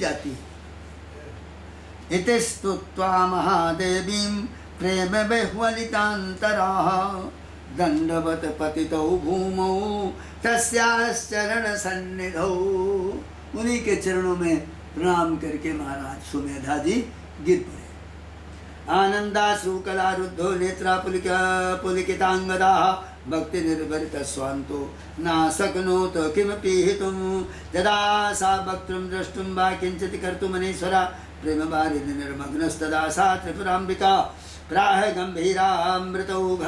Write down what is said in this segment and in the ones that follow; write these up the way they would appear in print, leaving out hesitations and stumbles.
जाती। इतिस्तुत्वा महादेवीं प्रेम बेह्वलितान्तराः दंडवत पतितौ भूमौ तस्याश्चरण सन्निधौ। उन्हीं के चरणों में प्रणाम करके महाराज सुमेधा जी गिर पड़े। आनंदाश्रु कलारुद्धो नेत्रा पुलिकितांगदा भक्ति निर्भरित स्वांतो नाशक्नोत किमपि हितुं यदा सा वक्तुं द्रष्टुं वा किंचित् कर्तुमनीश्वरा प्रेम बारिधि निर्मग्नस्तदा सा त्रिपुराम्बिका प्राह गंभीरामृतौघ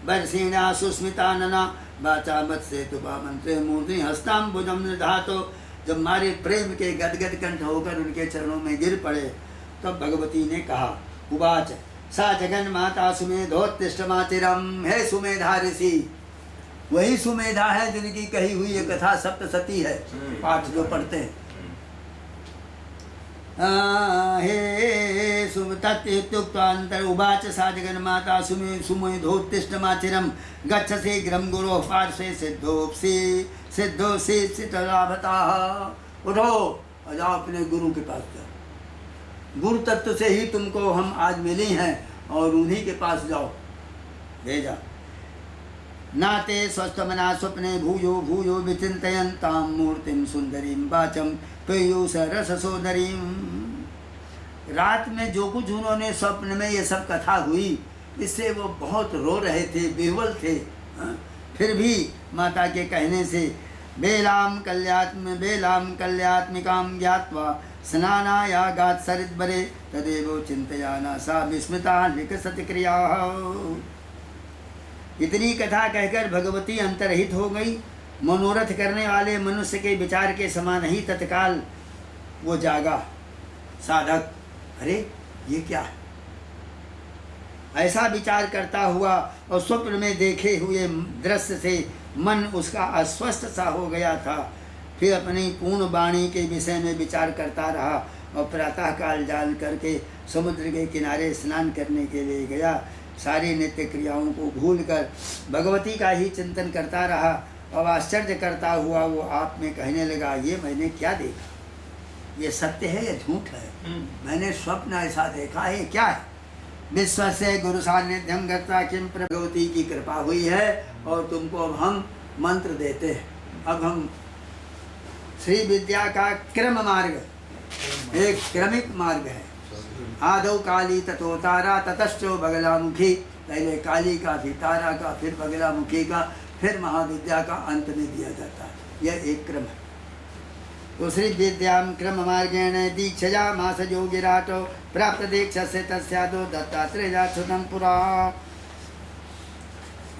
वर्षिणा सुस्मितानना वाचा मत्सेतुपा मंत्रे मूर्ति हस्ताम्बुजं निधातो। जब मारे प्रेम के गदगद कंठ होकर उनके चरणों में गिर पड़े तब भगवती ने कहा, उवाच सा जगन माता सुमेधोत्तिष्ठ मातिरम। है सुमेधा ऋषि, वही सुमेधा है जिनकी कही हुई ये कथा सप्तशती है, पाठ जो पढ़ते हैं। हे सुमतत्युक्तान्तर उवाच सा जगन माता सुमेधोत्तिष्ठ मातिरम गच्छ शीघ्रं गुरोः पार्श्वे सिद्धोऽसि सिद्धलाभतः। उठो और जाओ अपने गुरु के पास जाओ। गुरु तत्व से ही तुमको हम आज मिली हैं और उन्हीं के पास जाओ। भेजा नाते स्वस्थमना स्वप्ने भूयो भूयो विचिन्तयन्तां मूर्तिं सुंदरीं वाचं पेयूष रससोदरीं। रात में जो कुछ उन्होंने स्वप्न में ये सब कथा हुई, इससे वो बहुत रो रहे थे, विह्वल थे। फिर भी माता के कहने से बेलाम कल्यात्मिकां ज्ञात्वा स्नानायागात् सरिद्वरे तदेव चिंतयाना सा विस्मिता विकसति क्रियाः। इतनी कथा कहकर भगवती अंतरहित हो गई। मनोरथ करने वाले मनुष्य के विचार के समान ही तत्काल वो जागा साधक। अरे ये क्या है? ऐसा विचार करता हुआ और स्वप्न में देखे हुए दृश्य से मन उसका अस्वस्थ सा हो गया था। फिर अपनी पूर्ण वाणी के विषय में विचार करता रहा और प्रातःकाल जान करके समुद्र के किनारे स्नान करने के लिए गया। सारी नित्य क्रियाओं को भूलकर भगवती का ही चिंतन करता रहा और आश्चर्य करता हुआ वो आप में कहने लगा, ये मैंने क्या देखा? ये सत्य है या झूठ है? मैंने स्वप्न ऐसा देखा है, क्या है? विश्व से गुरु सान्निध्यम गत्वा किम। भगवती की कृपा हुई है और तुमको अब हम मंत्र देते हैं। अब हम श्री विद्या का क्रम मार्ग, एक क्रमिक मार्ग है। आदौ काली ततो तारा ततश्चो बगलामुखी। पहले काली का, फिर तारा का, फिर बगलामुखी का, फिर महाविद्या का अंत में दिया जाता है। यह एक क्रम है। तो श्री विद्यां क्रम मार्गेण दीक्षया मास योगिराटो प्राप्त दीक्षा से तस्यादो दत्तात्रेयाच्युतं पुरा।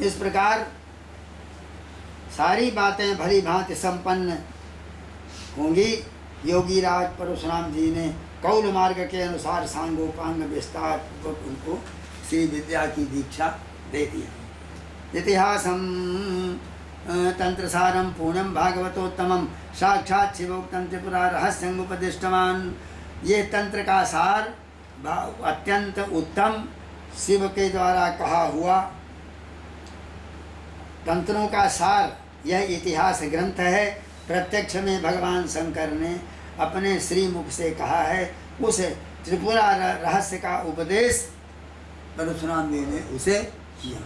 इस प्रकार सारी बातें भली भांति संपन्न होंगी। योगीराज परशुराम जी ने कौल मार्ग के अनुसार सांगोपांग विस्तार पूर्वक उनको श्री विद्या की दीक्षा दे दिया। इतिहासम तंत्रसारम पूर्णम भागवतोत्तमम साक्षात शिवोक्तम त्रिपुरा रहस्यं उपदिष्टवान। ये तंत्र का सार अत्यंत उत्तम शिव के द्वारा कहा हुआ तंत्रों का सार यह इतिहास ग्रंथ है। प्रत्यक्ष में भगवान शंकर ने अपने श्रीमुख से कहा है। उस त्रिपुरा रहस्य का उपदेश परशुराम जी ने उसे किया।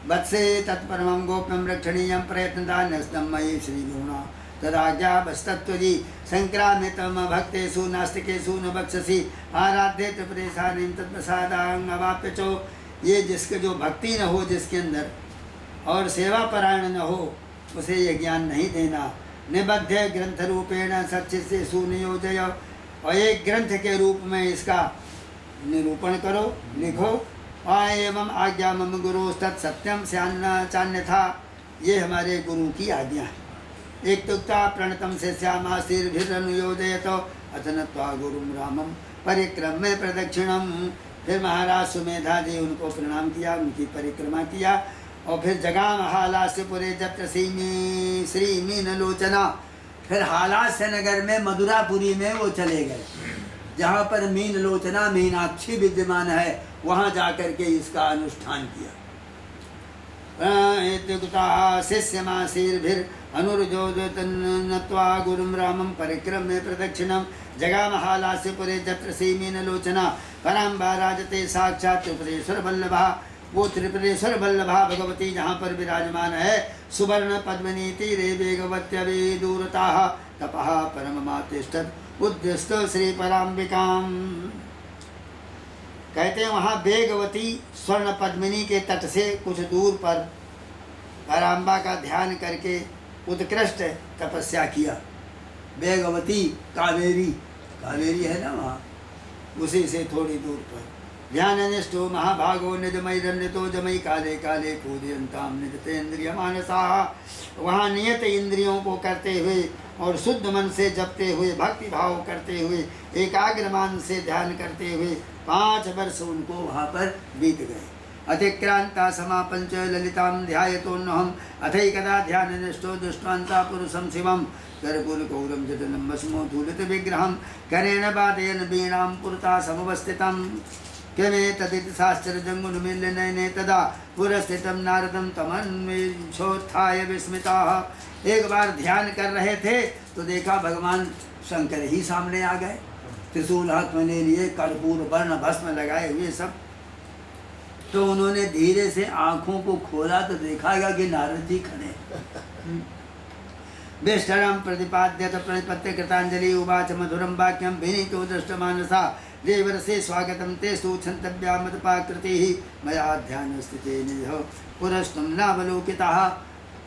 वत्से तत्परमं गोप्यं रक्षणीयं प्रयत्नता न्यस्तं मयि श्रीगुणा तदाज्ञावस्तत्त्वयि संक्रामितं भक्तेषु नास्तिकेषु न बक्षसि आराध्य त्रिपुरेशानीं तत्प्रसादां अवाप्य चो। ये जिसके जो भक्ति न हो जिसके अंदर और सेवा परायण न हो उसे ये ज्ञान नहीं देना। निबद्ध ग्रंथ रूपेण सच्चित्ते सुनियोजय। और एक ग्रंथ के रूप में इसका निरूपण करो, लिखो। एवं आज्ञा मम गुरु तत्सत्यम चान्यथा। ये हमारे गुरु की आज्ञा है। एक तुक्ता प्रणतम से श्यामाशीर्भिरनुयोजयत अथनत्वा गुरुम रामम परिक्रम्य प्रदक्षिणम। फिर महाराज सुमेधा जी उनको प्रणाम किया, उनकी परिक्रमा किया और फिर जगाम हालास्यपुरे जत्र श्री मीनलोचना। फिर हालास्य नगर में मधुरापुरी में वो चले गए, जहाँ पर मीनलोचना मीनाक्षी विद्यमान है। वहाँ जाकर के इसका अनुष्ठान किया। शिष्यमाशीर्भिर अनुरुजोदतन्नत्वा गुरुं रामं परिक्रम्य प्रदक्षिणं जगामहालास्य पुरे जत्र सीमीनलोचना पराम्बा राजते साक्षात् त्रिपुरेश्वर वल्लभा। वो त्रिपुरेश्वर वल्लभा भगवती जहाँ पर विराजमान है, सुवर्ण पद्मिनी तीरे वेगवत्यवे दूरताः तपः परममातिष्ठत् उद्दिष्ट श्री पराम्बिकाम्। कहते हैं वहाँ वेगवती स्वर्ण पद्मिनी के तट से कुछ दूर पर पराम्बा का ध्यान करके उत्कृष्ट तपस्या किया। वेगवती कावेरी, कावेरी है ना वहाँ, उसी से थोड़ी दूर पर ध्याननिष्ठो महाभागो निजमयि रन्यतो जमयि काले काले पूजयन्ताम निजतेन्द्रिय मानसाः। वहाँ नियत इंद्रियों को करते हुए और शुद्ध मन से जपते हुए, भक्ति भाव करते हुए, एकाग्र मान से ध्यान करते हुए 5 वर्ष उनको वहाँ पर बीत गए। अतिक्रांता समापंच ललितां ध्यायतोन्नहम् अथैकदा ध्याननिष्ठो दृष्ट्वान्ता पुरुषं शिवं कर्पूरगौरं जटनं भस्मोद्धूलित विग्रहं करेण वादयन् वीणां पुरता समवस्थितं। किमेतदिति शास्त्रजङ्गुन्मील्यनयने तदा पुरस्थितं नारदं तमन्वीक्षोत्थाय विस्मिताः। एक बार ध्यान कर रहे थे तो देखा भगवान शंकर ही सामने आ गए, त्रिशूल हाथ में ले लिए, कर्पूर वर्ण भस्म लगाए हुए सब। तो उन्होंने धीरे से आंखों को खोला तो देखागा कि नारद जी खड़े। वेष्टरं प्रतिपाद्यत प्रणिपत्य कृतांजलि उवाच मधुरं वाक्यं विनीतो दृष्टमानसा देवर्षे स्वागतं तेषु क्षन्तव्यामतपाकृतिः मया ध्यानस्थिते निजः पुरस्त्वं नावलोकिताः।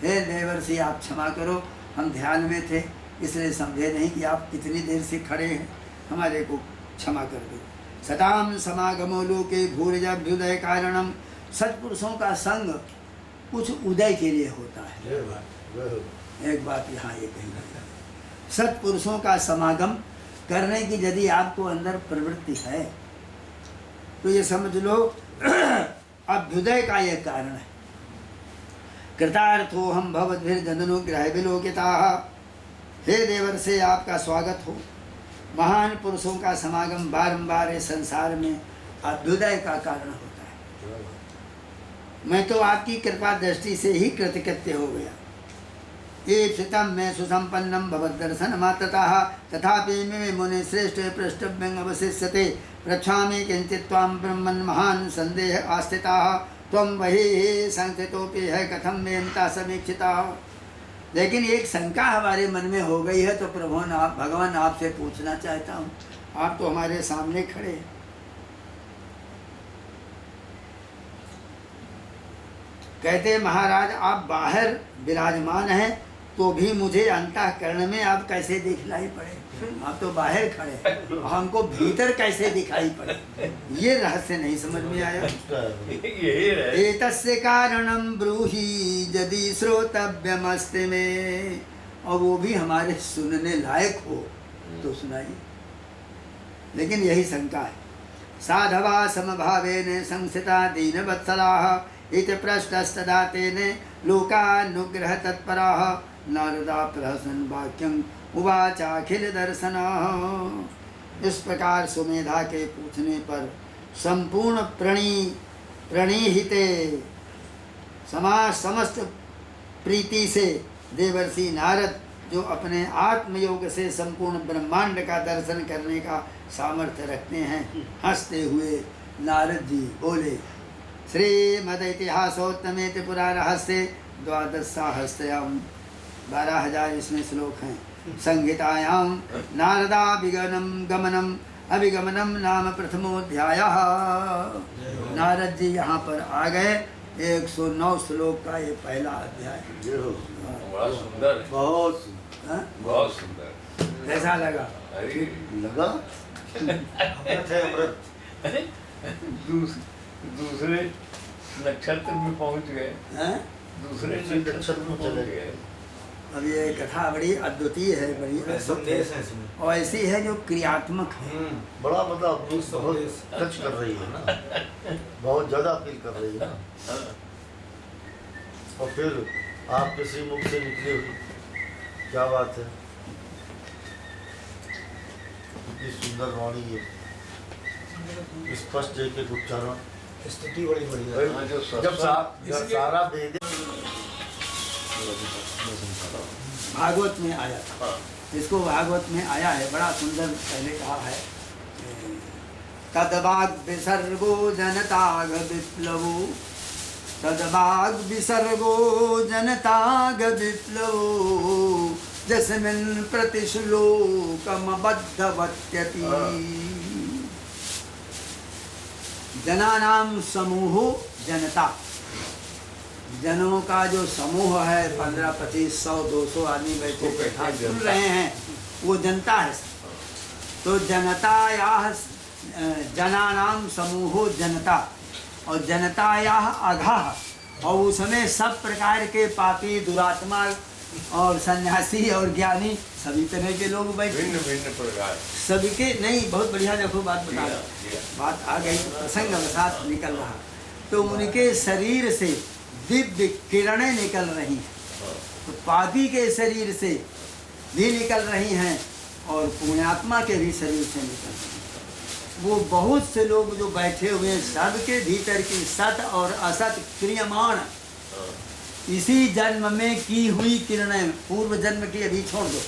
हे देवर्षि आप क्षमा करो, हम ध्यान में थे इसलिए समझे नहीं कि आप कितनी देर से खड़े हैं, हमारे को क्षमा कर दो। सताम समागमो लोके भूरिजाभ्युदय कारणम। सत्पुरुषों का संग कुछ उदय के लिए होता है। एक बात यहाँ ये कही गई, सत्पुरुषों का समागम करने की यदि आपको अंदर प्रवृत्ति है तो ये समझ लो अभ्युदय का यह कारण है। कृतार्थो हम भवद्भिर्जनुग्रह विलोकिताः। हे देवर्षि आपका स्वागत हो। महान पुरुषों का समागम बारंबार इस संसार में अभ्युदय का कारण होता है। मैं तो आपकी कृपा दृष्टि से ही कृतकृत्य हो गया। ईप्सितं मे सुसंपन्नं भवद्दर्शन मात्रतः तथापि मे मुनि श्रेष्ठ पृष्ठभ्यं अवशिष्यते प्रक्षामि किंचित् त्वां ब्रह्मन् महान् संदेह आस्थिताः त्वं वही संस्थितोऽपि है कथं मेऽन्ता समीक्षिताः। लेकिन एक शंका हमारे मन में हो गई है तो प्रभु भगवान आपसे पूछना चाहता हूँ, आप तो हमारे सामने खड़े हैं, कहते महाराज आप बाहर विराजमान हैं तो भी मुझे अंतःकरण में आप कैसे दिखलाई पड़े? आप तो बाहर खड़े, हमको भीतर कैसे दिखाई पड़े? ये रहस्य नहीं समझ में आया। एतस्य कारणं ब्रूहि यदि श्रोतव्यमस्ति में, और वो भी हमारे सुनने लायक हो तो सुनाइए। लेकिन यही शंका है। साधवा समभावेन संस्थिता दीनवत्सलाः इति पृष्टस्तदा तेने लोकानुग्रह तत्पराः नारदा प्रहसन वाक्यं उवाचाखिल दर्शनः। इस प्रकार सुमेधा के पूछने पर संपूर्ण प्रणीहिते समस्त प्रीति से देवर्षि नारद जो अपने आत्मयोग से संपूर्ण ब्रह्मांड का दर्शन करने का सामर्थ्य रखते हैं, हंसते हुए नारद जी बोले श्रीमद इतिहासोत्तमे त्रिपुरा रहस्य 12 12,000 इसमें श्लोक हैं। संहितायां नारदाभिगमनं गमनम अभिगमनम नाम प्रथमोध्यायः। नारद जी यहाँ पर आ गए। 109 श्लोक का ये पहला अध्याय। बड़ा सुंदर, बहुत सुंदर, बहुत सुंदर। कैसा लगा? लगा अमृत है, अमृत। दूसरे नक्षत्र में पहुंच गए, दूसरे नक्षत्र में चले गए। अब ये कथा बड़ी अद्वितीय है, बड़ी संदेश है इसमें, और ऐसी है जो क्रियात्मक है। बड़ा मतलब बहुत टच कर रही है ना, बहुत ज्यादा फील कर रही है ना। और फिर आपके श्री मुख से निकली हुई, क्या बात है, इतनी सुंदर वाणी है, स्पष्ट एक एक उच्चारण, स्थिति बड़ी बढ़िया। जब सारा वेद भागवत में आया था। इसको भागवत में आया है, बड़ा सुंदर पहले कहा है, तदवाग विसर्गो जनताग विप्लवो, तदवाग विसर्गो जनताग विप्लवो, जस्मिन् प्रतिश्लोकमबद्धवत्यपि। जनानाम समूहो जनता, जनों का जो समूह है 15, 25, 100, 200 आदमी बैठे बैठा सुन रहे हैं, वो जनता है। तो जनता या जनानाम समूहो जनता, और जनता या अघाह, और उसमें सब प्रकार के पापी, दुरात्मा और सन्यासी और ज्ञानी सभी तरह के लोग बैठे, भिन्न भिन्न प्रकार सबके। नहीं, बहुत बढ़िया, देखो बात बता रहा, बात आ गई तो प्रसंग अवसात निकल रहा। तो उनके शरीर से दिव्य किरणें निकल रही हैं, तो पापी के शरीर से भी निकल रही हैं और पुण्यात्मा के भी शरीर से निकल रही हैं। वो बहुत से लोग जो बैठे हुए हैं, सबके भीतर की सत और असत क्रियमाण इसी जन्म में की हुई किरणें, पूर्व जन्म की अभी छोड़ दो,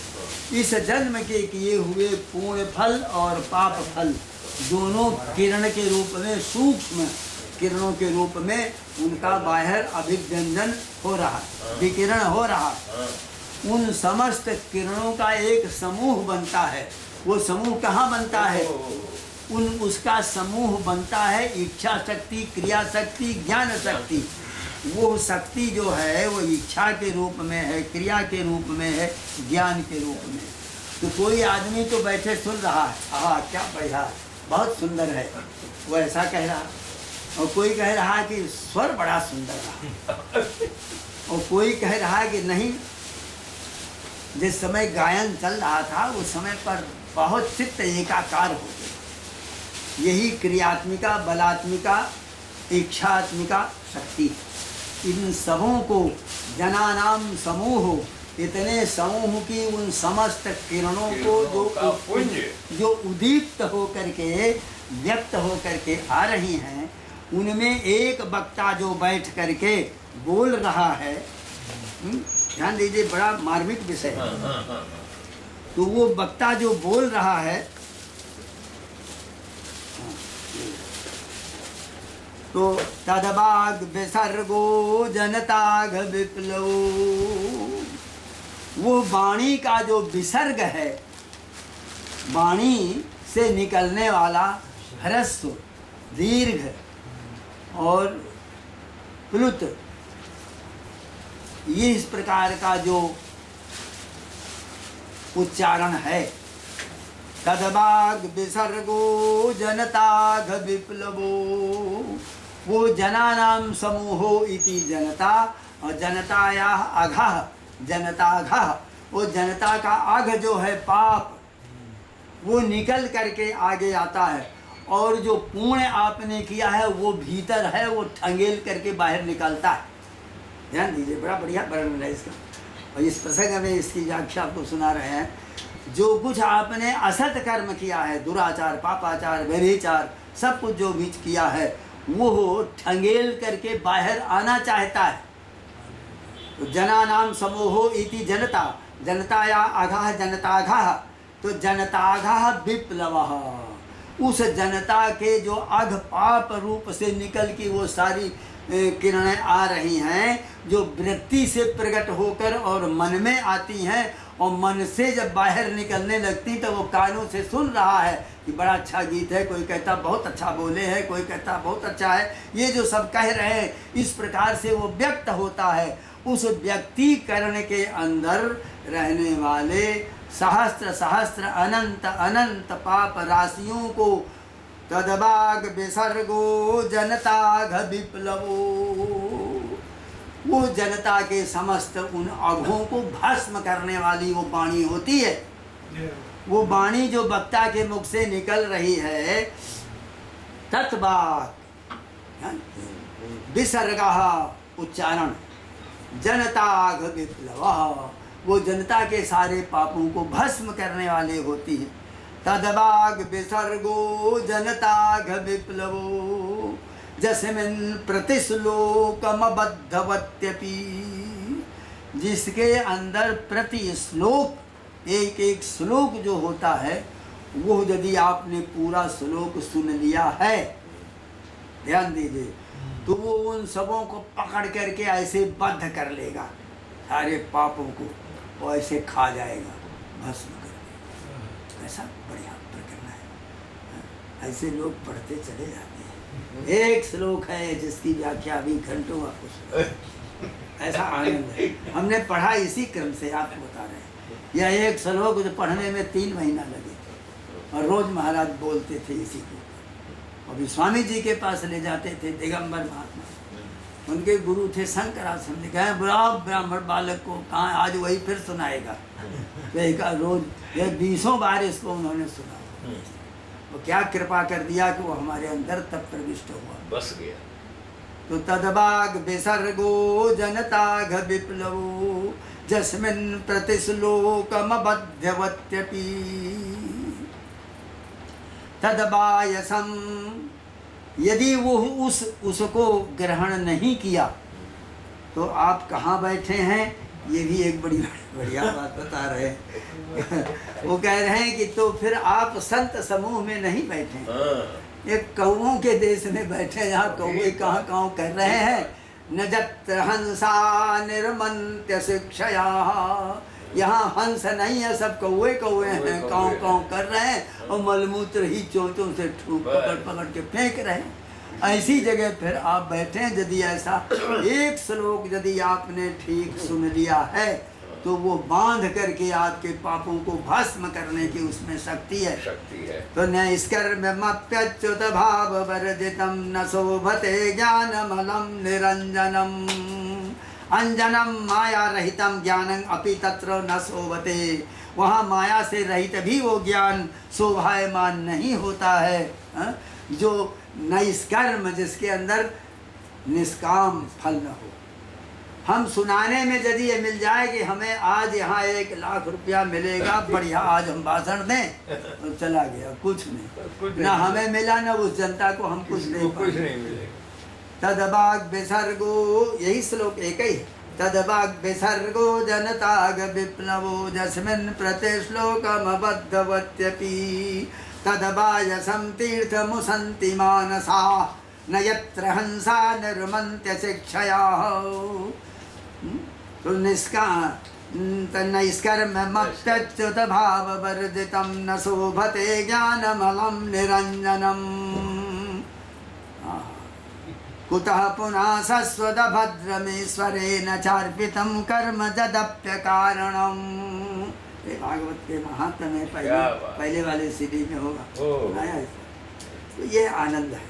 इस जन्म के किए हुए पुण्य फल और पाप फल दोनों किरण के रूप में, सूक्ष्म किरणों के रूप में उनका बाहर अभिव्यंजन हो रहा, विकिरण हो रहा। उन समस्त किरणों का एक समूह बनता है। वो समूह कहाँ बनता है? उसका समूह बनता है इच्छा शक्ति, क्रिया शक्ति, ज्ञान शक्ति। वो शक्ति जो है वो इच्छा के रूप में है, क्रिया के रूप में है, ज्ञान के रूप में। तो कोई आदमी तो बैठे सुन रहा है, हाँ क्या बढ़िया, बहुत सुंदर है, वो ऐसा कह रहा। और कोई कह रहा है कि स्वर बड़ा सुंदर रहा, और कोई कह रहा है कि नहीं, जिस समय गायन चल रहा था उस समय पर बहुत चित्त एकाकार हो गया। यही क्रियात्मिका, बलात्मिका, इच्छात्मिका शक्ति। इन सबों को जनानाम समूह, इतने समूह की उन समस्त किरणों को जो उदीप्त होकर के व्यक्त होकर के आ रही हैं, उनमें एक वक्ता जो बैठ करके बोल रहा है, ध्यान दीजिए, बड़ा मार्मिक विषय है। तो वो वक्ता जो बोल रहा है, तो तदबाग विसर्गो जनताग विप्लवो, वो वाणी का जो विसर्ग है, वाणी से निकलने वाला ह्रस्व, दीर्घ और प्लुत, ये इस प्रकार का जो उच्चारण है, तदबाग विसर्गो जनताघ विप्लवो, वो जनानाम समूहो इति जनता, और जनताया अघः जनताघः, वो जनता का अघ जो है पाप, वो निकल करके आगे आता है, और जो पुण्य आपने किया है वो भीतर है, वो ठंगेल करके बाहर निकलता है। ध्यान दीजिए, बड़ा बढ़िया वर्णन है इसका। और इस प्रसंग में इसकी व्याख्या आपको सुना रहे हैं। जो कुछ आपने असत कर्म किया है, दुराचार, पापाचार, व्यभिचार, सब कुछ जो भी किया है, वो ठंगेल करके बाहर आना चाहता है। तो जना नाम समूहो इति जनता, जनताया अघः जनताघः, तो जनताघः विप्लवः, उस जनता के जो अघ पाप रूप से निकल की वो सारी किरणें आ रही हैं, जो वृत्ति से प्रकट होकर और मन में आती हैं, और मन से जब बाहर निकलने लगती तो वो कानों से सुन रहा है कि बड़ा अच्छा गीत है, कोई कहता बहुत अच्छा बोले है, कोई कहता बहुत अच्छा है, ये जो सब कह रहे हैं, इस प्रकार से वो व्यक्त होता है। उस व्यक्तिकरण के अंदर रहने वाले सहस्त्र सहस्त्र अनंत अनंत पाप राशियों को तदबाग विसर्गो जनताघ विप्लवो, वो जनता के समस्त उन अघों को भस्म करने वाली वो वाणी होती है। वो वाणी जो वक्ता के मुख से निकल रही है, तत्बाग विसर्गः उच्चारण, जनताघ विप्लवः, वो जनता के सारे पापों को भस्म करने वाले होती है। तदबाग विसर्गो जनताघ विप्लवो, जस्मिन् प्रतिश्लोकमबद्धवत्यपि, जिसके अंदर प्रति श्लोक एक एक श्लोक जो होता है, वो यदि आपने पूरा श्लोक सुन लिया है, ध्यान दीजिए, तो वो उन सबों को पकड़ करके ऐसे बद्ध कर लेगा, सारे पापों को, और ऐसे खा जाएगा, भस्म कर देगा। ऐसा बढ़िया प्रकरण है। ऐसे लोग पढ़ते चले जाते हैं। एक श्लोक है जिसकी व्याख्या अभी घंटों आपको सुना, ऐसा आनंद है। हमने पढ़ा इसी क्रम से, आपको बता रहे हैं। यह एक श्लोक जो पढ़ने में 3 महीना लगे थे, और रोज महाराज बोलते थे इसी को। अभी स्वामी जी के पास ले जाते थे, दिगंबर महात्मा, उनके गुरु थे शंकराचार्य, ने कहा बुरा ब्राह्मण बालक को कहाँ आज वही फिर सुनाएगा। तो एक रोज ये 20 बार इसको उन्होंने सुना। वो क्या कृपा कर दिया कि वो हमारे अंदर तब प्रविष्ट हुआ, बस गया। तो तदबाग विसर्गो जनताघ विप्लवो जस्मिन् प्रतिश्लोकम बध्यवत्यपि तदबायसम। यदि वो उसको ग्रहण नहीं किया तो आप कहाँ बैठे हैं, ये भी एक बड़ी बढ़िया बात बता रहे हैं। वो कह रहे हैं कि तो फिर आप संत समूह में नहीं बैठे, एक कौओं के देश में बैठे, यहाँ कौए कहाँ काँव कर रहे हैं। न जत्र हंसा निर्मन्त्य शिक्षया, यहाँ हंस नहीं है, सब कौए कौए हैं, काँव काँव कर रहे हैं, और मलमूत्र ही चोंचों से पकड़ पकड़ के फेंक रहे हैं। ऐसी जगह फिर आप बैठे हैं। यदि ऐसा एक श्लोक यदि आपने ठीक सुन लिया है, तो वो बांध करके आपके पापों को भस्म करने की उसमें शक्ति है। तो नैष्कर्म्यमप्यच्युत भाव वर्जितम न शोभते ज्ञानमलं निरंजनम अंजनम माया रहितम ज्ञानं अपि तत्र न शोभते। वहाँ माया से रहित भी वो ज्ञान शोभायमान नहीं होता है। जो नैष्कर्म, जिसके अंदर निष्काम फल न हो। हम सुनाने में यदि ये मिल जाए कि हमें आज यहाँ 1 लाख रुपया मिलेगा, बढ़िया आज हम भाषण दें, तो चला गया, कुछ नहीं, ना हमें मिला ना उस जनता को हम कुछ नहीं पाए। तदबाग विसर्गो, यही श्लोक एक ही, तदबाग विसर्गो जनताग विप्लवो जस्मिन् प्रतिश्लोकम बद्धवत्यपि तदबायसं तीर्थमुसन्ति मानसा न यत्र हंसा निर्मन्त्य शिक्षया। तो नैष्कर्म्यमप्यच्युत भाव वर्जितं न शोभते ज्ञानमलं निरंजनम। कुतः पुनः शश्वतभद्रमेश्वरेण चार्पितं कर्म जदप्यकारणम्। भागवत के महात्म्य में पहले वाले सीडी में होगा सुनाया है। तो ये आनंद है।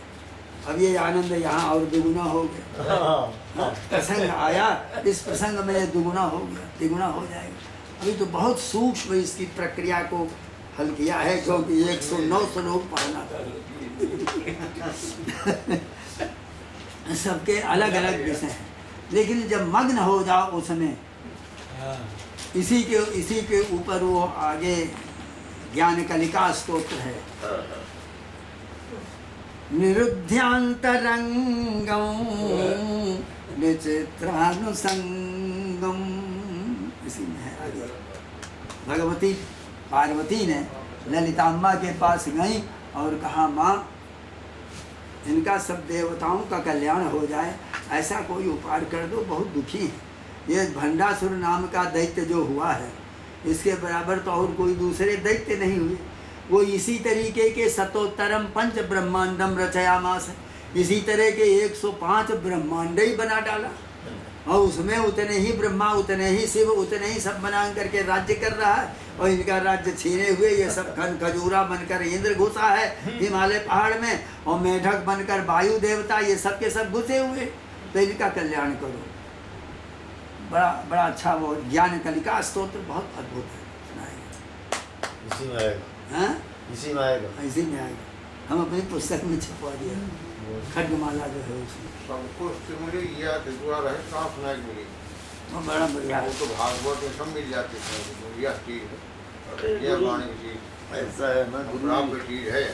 अब ये आनंद यहाँ और दुगुना हो गया। प्रसंग आया, इस प्रसंग में दुगुना हो गया, तिगुना हो जाएगा। अभी तो बहुत सूक्ष्म इसकी प्रक्रिया को हल किया है, क्योंकि 109 श्लोक पढ़ना सबके अलग अलग विषय हैं। लेकिन जब मग्न हो जाओ उसमें, इसी के ऊपर वो आगे ज्ञान कलिका स्तोत्र है। निरुद्ध्यांतरंगं विचित्रानुसंगम, इसी में है आगे। भगवती पार्वती ने ललिताम्बा के पास गई और कहा, माँ इनका सब देवताओं का कल्याण हो जाए, ऐसा कोई उपाय कर दो, बहुत दुखी है। ये भंडासुर नाम का दैत्य जो हुआ है, इसके बराबर तो और कोई दूसरे दैत्य नहीं हुए। वो इसी तरीके के सतोत्तरम पंच ब्रह्मांडम रचयामास, इसी तरह के 105 ब्रह्मांड ही बना डाला, और उसमें उतने ही ब्रह्मा, उतने ही शिव, उतने ही सब बना करके राज्य कर रहा है। और इनका राज्य छीने हुए ये सब खजूरा बनकर इंद्र घुसा है हिमालय पहाड़ में, और मेढक बनकर वायु देवता, ये सब के सब घुसे हुए। तो इनका कल्याण करो। बड़ा अच्छा वो ज्ञान कलिका स्तोत्र बहुत अद्भुत है, सुनाएगा। इसी में आएगा। हाँ, इसी में आएगा, इसी में आएगा। हम अपनी पुस्तक में छपवा दिया, खड्गमाला जो है उसमें। सबको मिली या द्वारा है, कहाँ सुनाई मिली? वो बड़ा बढ़िया। वो तो भागवत में सब मिल जाते थे, यह चीज, यह वाणी चीज ऐसा है ना, चीज है।